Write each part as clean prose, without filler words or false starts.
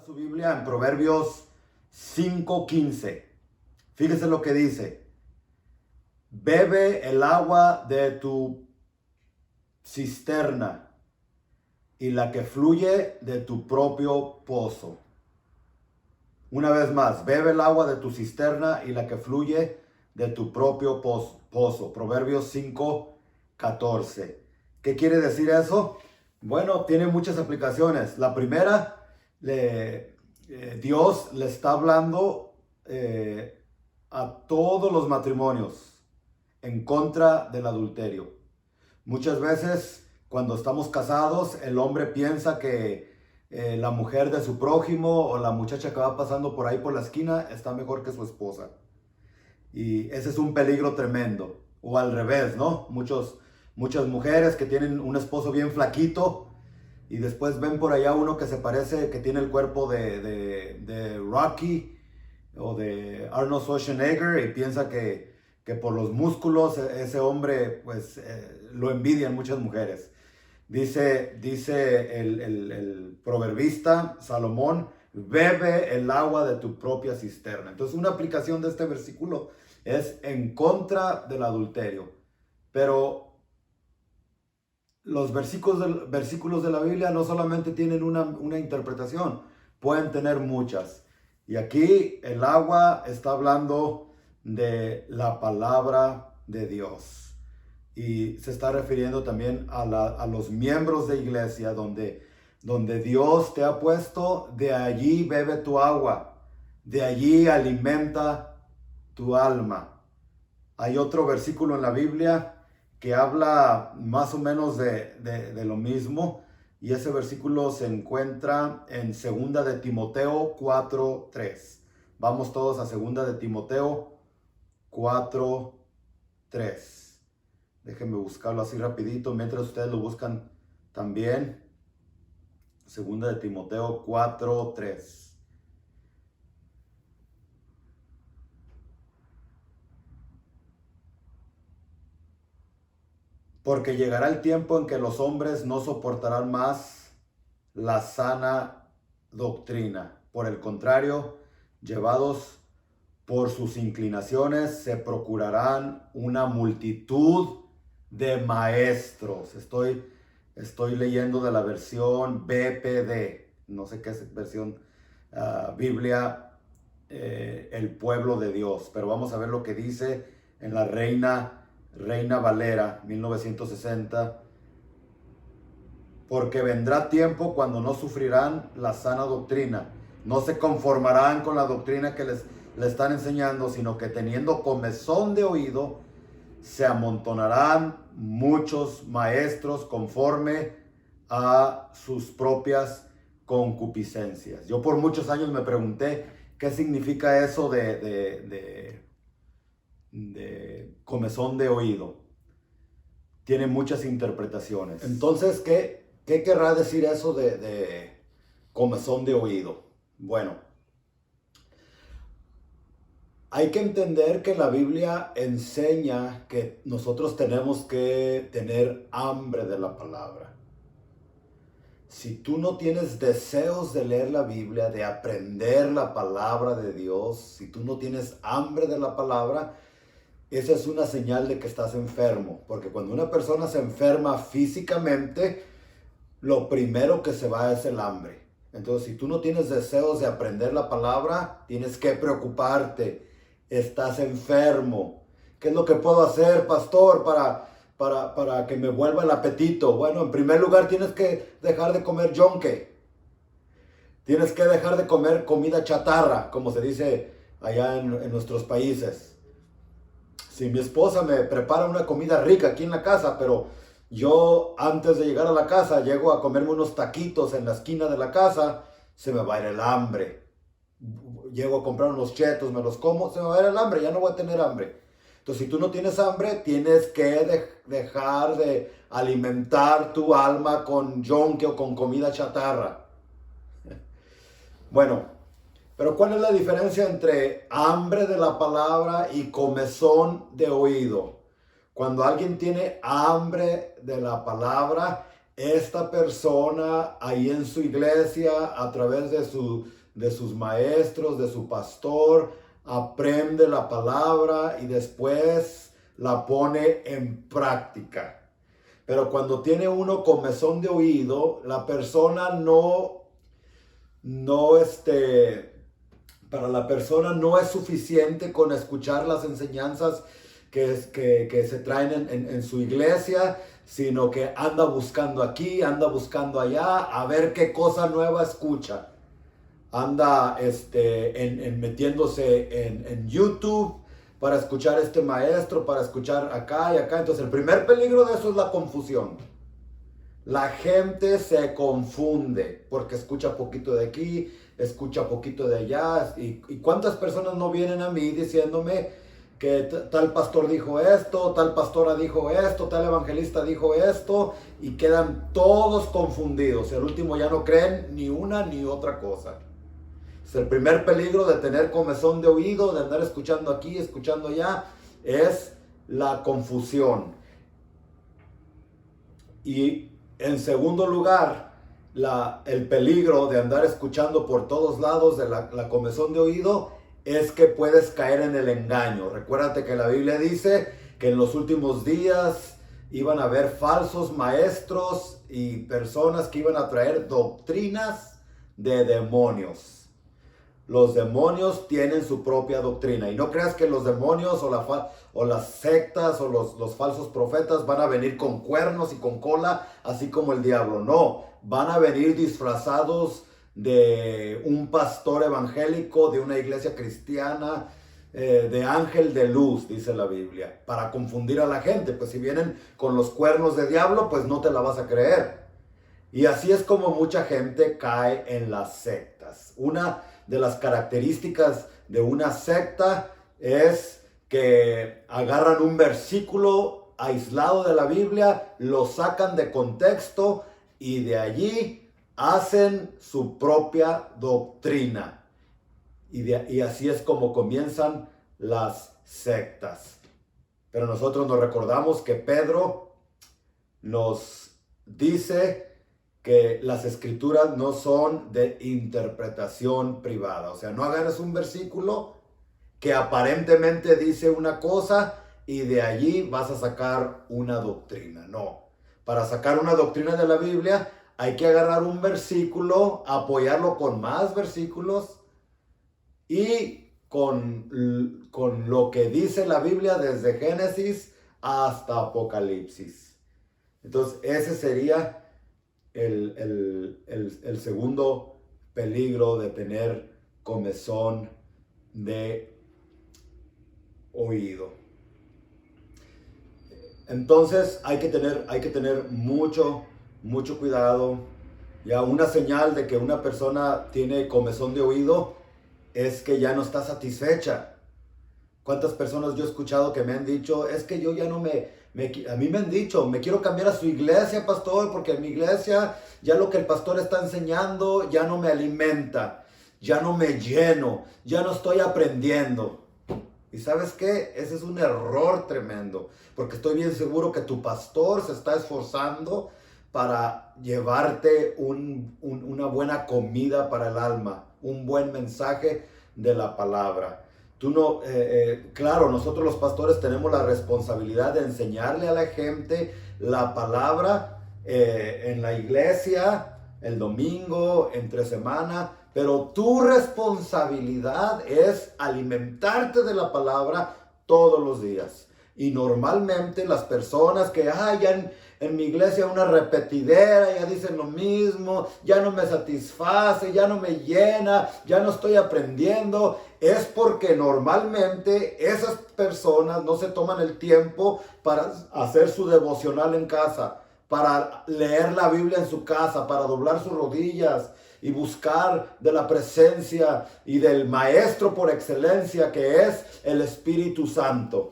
Su Biblia en Proverbios 5:15. Fíjese lo que dice. Bebe el agua de tu cisterna y la que fluye de tu propio pozo. Una vez más, bebe el agua de tu cisterna y la que fluye de tu propio pozo. Proverbios 5:14. ¿Qué quiere decir eso? Bueno, tiene muchas aplicaciones. La primera, Dios le está hablando a todos los matrimonios en contra del adulterio. Muchas veces cuando estamos casados, el hombre piensa que la mujer de su prójimo o la muchacha que va pasando por ahí por la esquina está mejor que su esposa. Y ese es un peligro tremendo. O al revés, ¿no? Muchas mujeres que tienen un esposo bien flaquito y después ven por allá uno que se parece, que tiene el cuerpo de Rocky o de Arnold Schwarzenegger y piensa que por los músculos ese hombre pues lo envidian muchas mujeres. Dice el proverbista Salomón, bebe el agua de tu propia cisterna. Entonces una aplicación de este versículo es en contra del adulterio. Pero los versículos de la Biblia no solamente tienen una interpretación, pueden tener muchas. Y aquí el agua está hablando de la palabra de Dios. Y se está refiriendo también a los miembros de iglesia donde Dios te ha puesto, de allí bebe tu agua, de allí alimenta tu alma. Hay otro versículo en la Biblia que habla más o menos de lo mismo, y ese versículo se encuentra en 2 de Timoteo 4:3. Vamos todos a 2 de Timoteo 4:3. Déjenme buscarlo así rapidito mientras ustedes lo buscan también. 2 de Timoteo 4:3. Porque llegará el tiempo en que los hombres no soportarán más la sana doctrina. Por el contrario, llevados por sus inclinaciones, se procurarán una multitud de maestros. Estoy leyendo de la versión BPD, no sé qué es versión Biblia, el pueblo de Dios, pero vamos a ver lo que dice en la Reina Valera 1960. Porque vendrá tiempo cuando no sufrirán la sana doctrina, no se conformarán con la doctrina que les están enseñando, sino que teniendo comezón de oído, se amontonarán muchos maestros conforme a sus propias concupiscencias. Yo por muchos años me pregunté qué significa eso de comezón de oído. Tiene muchas interpretaciones. Entonces, ¿qué querrá decir eso de comezón de oído? Bueno, hay que entender que la Biblia enseña que nosotros tenemos que tener hambre de la palabra. Si tú no tienes deseos de leer la Biblia, de aprender la palabra de Dios, si tú no tienes hambre de la palabra, esa es una señal de que estás enfermo. Porque cuando una persona se enferma físicamente, lo primero que se va es el hambre. Entonces, si tú no tienes deseos de aprender la palabra, tienes que preocuparte. Estás enfermo. ¿Qué es lo que puedo hacer, pastor, para que me vuelva el apetito? Bueno, en primer lugar, tienes que dejar de comer yonque. Tienes que dejar de comer comida chatarra, como se dice allá en nuestros países. Si mi esposa me prepara una comida rica aquí en la casa, pero yo antes de llegar a la casa llego a comerme unos taquitos en la esquina de la casa, se me va a ir el hambre. Llego a comprar unos chetos, me los como, se me va a ir el hambre, ya no voy a tener hambre. Entonces, si tú no tienes hambre, tienes que dejar de alimentar tu alma con yonque o con comida chatarra. Bueno, pero ¿cuál es la diferencia entre hambre de la palabra y comezón de oído? Cuando alguien tiene hambre de la palabra, esta persona ahí en su iglesia, a través de sus maestros, de su pastor, aprende la palabra y después la pone en práctica. Pero cuando tiene uno comezón de oído, la persona no, para la persona no es suficiente con escuchar las enseñanzas que se traen en su iglesia, sino que anda buscando aquí, anda buscando allá, a ver qué cosa nueva escucha. Anda metiéndose en YouTube para escuchar a este maestro, para escuchar acá y acá. Entonces el primer peligro de eso es la confusión. La gente se confunde porque escucha poquito de aquí, escucha poquito de allá. ¿Y cuántas personas no vienen a mí diciéndome que tal pastor dijo esto, tal pastora dijo esto, tal evangelista dijo esto, y quedan todos confundidos? El último ya no creen ni una ni otra cosa. Es el primer peligro de tener comezón de oído, de andar escuchando aquí, escuchando allá, es la confusión. Y en segundo lugar, el peligro de andar escuchando por todos lados de la comezón de oído es que puedes caer en el engaño. Recuérdate que la Biblia dice que en los últimos días iban a haber falsos maestros y personas que iban a traer doctrinas de demonios. Los demonios tienen su propia doctrina. Y no creas que los demonios o las sectas o los falsos profetas van a venir con cuernos y con cola, así como el diablo. No, van a venir disfrazados de un pastor evangélico, de una iglesia cristiana, de ángel de luz, dice la Biblia, para confundir a la gente. Pues si vienen con los cuernos de diablo, pues no te la vas a creer. Y así es como mucha gente cae en las sectas. Una de las características de una secta es que agarran un versículo aislado de la Biblia, lo sacan de contexto y de allí hacen su propia doctrina. Y así es como comienzan las sectas. Pero nosotros nos recordamos que Pedro nos dice que las escrituras no son de interpretación privada. O sea, no agarres un versículo que aparentemente dice una cosa y de allí vas a sacar una doctrina. No. Para sacar una doctrina de la Biblia hay que agarrar un versículo, apoyarlo con más versículos y con lo que dice la Biblia desde Génesis hasta Apocalipsis. Entonces, ese sería el segundo peligro de tener comezón de oído. Entonces hay que tener mucho cuidado. Ya una señal de que una persona tiene comezón de oído es que ya no está satisfecha. ¿Cuántas personas yo he escuchado que me han dicho, es que yo ya no a mí me han dicho, me quiero cambiar a su iglesia, pastor, porque en mi iglesia ya lo que el pastor está enseñando ya no me alimenta, ya no me lleno, ya no estoy aprendiendo? ¿Y sabes qué? Ese es un error tremendo, porque estoy bien seguro que tu pastor se está esforzando para llevarte una buena comida para el alma, un buen mensaje de la palabra. Tú no, claro, nosotros los pastores tenemos la responsabilidad de enseñarle a la gente la palabra en la iglesia, el domingo, entre semana, pero tu responsabilidad es alimentarte de la palabra todos los días. Y normalmente las personas que ya en mi iglesia una repetidera, ya dicen lo mismo, ya no me satisface, ya no me llena, ya no estoy aprendiendo, es porque normalmente esas personas no se toman el tiempo para hacer su devocional en casa, para leer la Biblia en su casa, para doblar sus rodillas y buscar de la presencia y del maestro por excelencia que es el Espíritu Santo.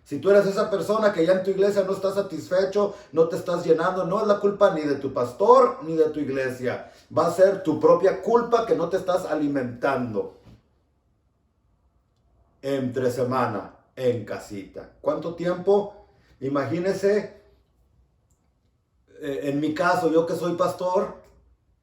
Si tú eres esa persona que ya en tu iglesia no estás satisfecho, no te estás llenando, no es la culpa ni de tu pastor ni de tu iglesia. Va a ser tu propia culpa que no te estás alimentando entre semana en casita. ¿Cuánto tiempo? Imagínese en mi caso, yo que soy pastor,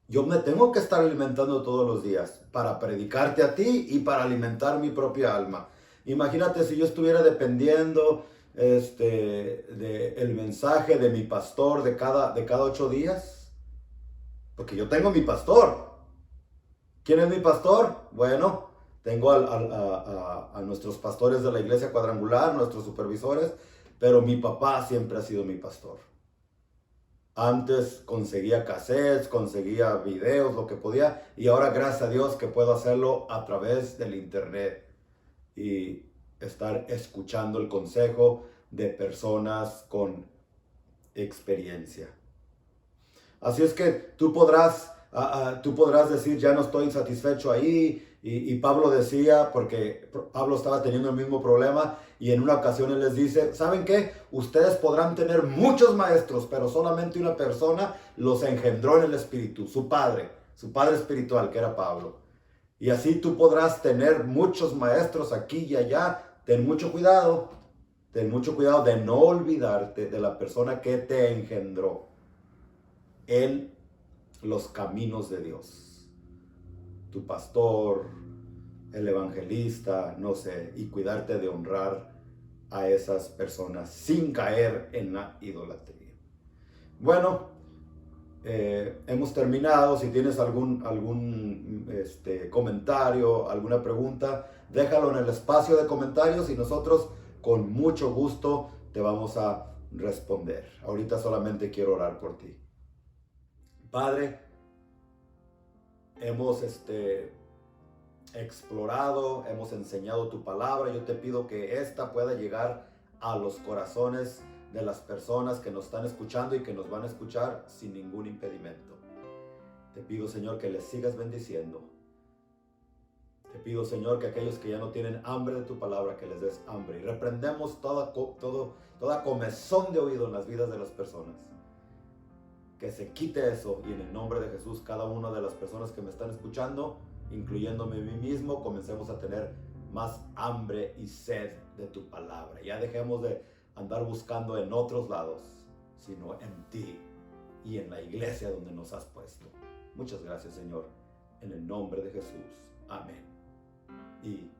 yo me tengo que estar alimentando todos los días para predicarte a ti y para alimentar mi propia alma. Imagínate si yo estuviera dependiendo del mensaje de mi pastor de cada 8 días, porque yo tengo mi pastor. ¿Quién es mi pastor? Bueno, tengo a nuestros pastores de la iglesia cuadrangular, nuestros supervisores, pero mi papá siempre ha sido mi pastor. Antes conseguía cassettes, conseguía videos, lo que podía, y ahora gracias a Dios que puedo hacerlo a través del internet y estar escuchando el consejo de personas con experiencia. Así es que tú podrás decir, ya no estoy satisfecho ahí. Y Pablo decía, porque Pablo estaba teniendo el mismo problema, y en una ocasión él les dice, ¿saben qué? Ustedes podrán tener muchos maestros, pero solamente una persona los engendró en el espíritu, su padre espiritual, que era Pablo. Y así tú podrás tener muchos maestros aquí y allá. Ten mucho cuidado de no olvidarte de la persona que te engendró en los caminos de Dios. Tu pastor, el evangelista, no sé, y cuidarte de honrar a esas personas sin caer en la idolatría. Bueno, hemos terminado. Si tienes algún comentario, alguna pregunta, déjalo en el espacio de comentarios y nosotros con mucho gusto te vamos a responder. Ahorita solamente quiero orar por ti. Padre, hemos explorado, hemos enseñado tu palabra. Yo te pido que esta pueda llegar a los corazones de las personas que nos están escuchando y que nos van a escuchar sin ningún impedimento. Te pido, Señor, que les sigas bendiciendo. Te pido, Señor, que aquellos que ya no tienen hambre de tu palabra, que les des hambre. Y reprendemos toda comezón de oído en las vidas de las personas. Que se quite eso, y en el nombre de Jesús, cada una de las personas que me están escuchando, incluyéndome a mí mismo, comencemos a tener más hambre y sed de tu palabra. Ya dejemos de andar buscando en otros lados, sino en ti y en la iglesia donde nos has puesto. Muchas gracias, Señor, en el nombre de Jesús. Amén y